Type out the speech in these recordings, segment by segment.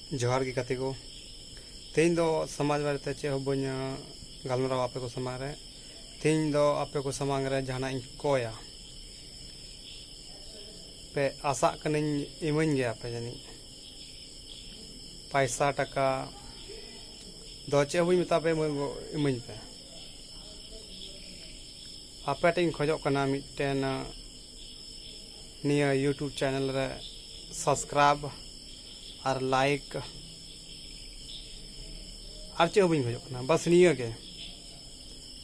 जोहार की कते को तेन दो समाज बारे चे बन गलमराव आपे को समाज रे तेन दो आपे को समाज रे जहाना इन कोया पे आशा कनिन इमन गया पे जानी पैसा टका दो चे हुई मता पे इमन पे आपे टेन खोजो कना मिटेन निया यूट्यूब चैनल रे सब्सक्राइब और लाइक और चे बी खोजना बस निया के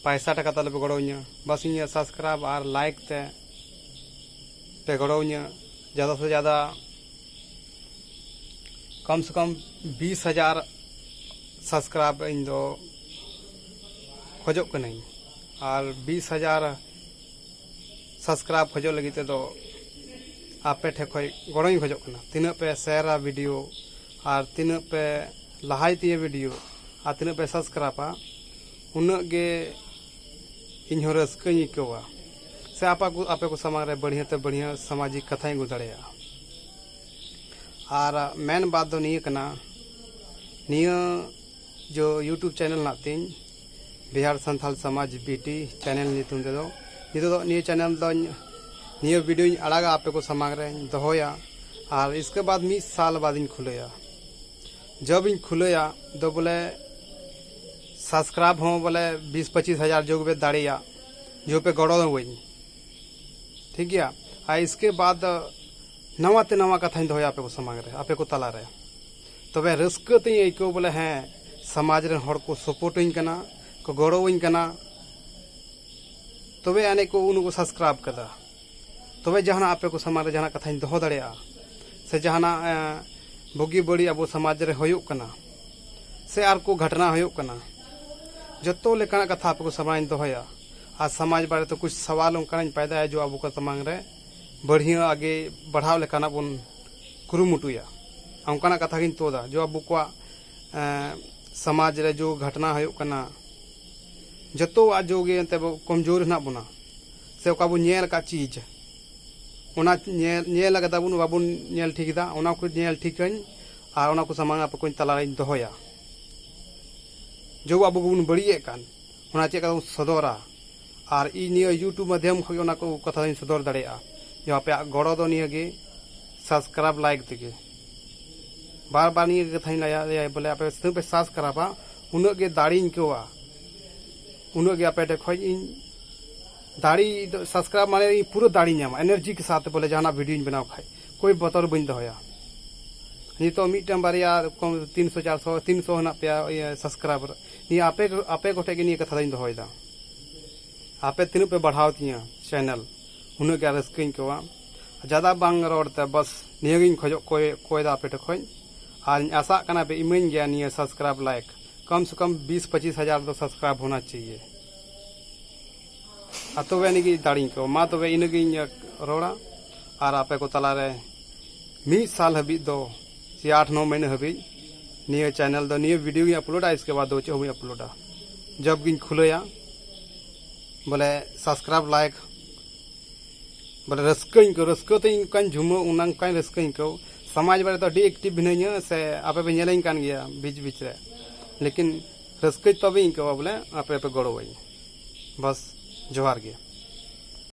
पैसा टका तले पे गड़ोኛ बस इन सब्सक्राइब और लाइक ते पे गड़ोኛ ज़्यादा से ज़्यादा कम से कम 20,000 सब्सक्राइब इन दो खोजो कनाई और 20,000 सब्सक्राइब खोजो लगी तो आपे ठे खो गड़ोኝ खोजो कना तीन पे शेयर वीडियो और तीन पे लहाई वीडियो और तीन पे सब्सक्राइबा उन्नत गे इन रस्कई आइकवा से आपे को समाज रे बढ़िया सामाजिक कथाएं गुजड़िया और मेन बात दो निया कना निया जो यूट्यूब चैनल नातीन बिहार संथाल समाज बीटी चैनल नितुम दे दो निया चैनल दो निया वीडियो अड़ागा आपे को समाज रे दोया और इसके बाद 1 साल बाद इन खुलेया जब इन खुलेया तो बोले सब्सक्राइब हो बोले 20-25 हज़ार जो पे दाड़िया जो पे गड़ो हुई ठीक है और इसके बाद नवा ते नवा कथा दोया आपे को समाज रे आपे को तला रे तबे रस्कते आइको बोले हाँ समाज रे हर को सपोर्टिंग कना को गड़ोइंग कना तबे आने को उनको सब्सक्राइब कदा तबे जहां आपे को समाज रे जहां कथा दो दाड़िया से जहां बुगी बड़ी अब समाज रे होयुक कना से आर को घटना होयुक कना जतो लेकाना कथा आपे को समाज दोया और समाज बारे तो कुछ सवाल उनका पैदा है जो अब को समाज रे बढ़िया आगे बढ़ाव लेकाना बन कुरुमुटुया उनका कथा गिन तोदा जो अब को समाज रे जो घटना होयुक कना जतो आज जोगे अंते कमजोर ना बना से ओका बो नेल का चीज ओना नेल लगा बुन बाबुन नेल ठीक दा ओना को नेल ठीकन और ओना को समाज आप को तला रे दोया जो अब बुन बड़िए कान ओना चे का सदोरा और इ निया यूट्यूब माध्यम खो ओना को कथा सदर दाड़िया जो आपे गड़ो दो निया गे सब्सक्राइब लाइक तेगे बार बार निया कथा लाया बोले आपे सिर्फ सब्सक्राइबा उन गे दाड़ीन केवा उन गे आपे खो दाड़ी सब्सक्राइब माने पूरा दाड़ी नामा एनर्जी के साथ बोले जहां वीडियो बनाओ खाए कोई बतर बन दोया तो मिटन बारिया 300-400 300 ना पे सब्सक्राइबर ये आपे गोटे के कथा दोदा आपे तीन पे बढ़ाव तिया चैनल उन के रस्कई केवा ज़्यादा बांग रोडते बस नियगिन खोजो कोई आपे ठेखोन और आशा करना पे इमेन गया निया सब्सक्राइब लाइक कम से कम 20-25 हज़ार तो सब्सक्राइब होना चाहिए तबे निगी दाड़ी को मा तबे इनगी रोड़ा और आपे को तला रे 1 साल हबी दो 8-9 महीने हबी निया चैनल दो निया वीडियो ही अपलोडा इसके बाद 2 हुई अपलोडा जब गिन खुलेया बोले सब्सक्राइब लाइक बोले रस्कई को रस्कते कन झुमो उनांग कन रस्कई को समाज बारे तो डी एक्टिव बिना से आपे पे नेलइन कान गया बीच रे लेकिन रस्कई तबे को बोले आपे पे गड़ो बस जोहार गे।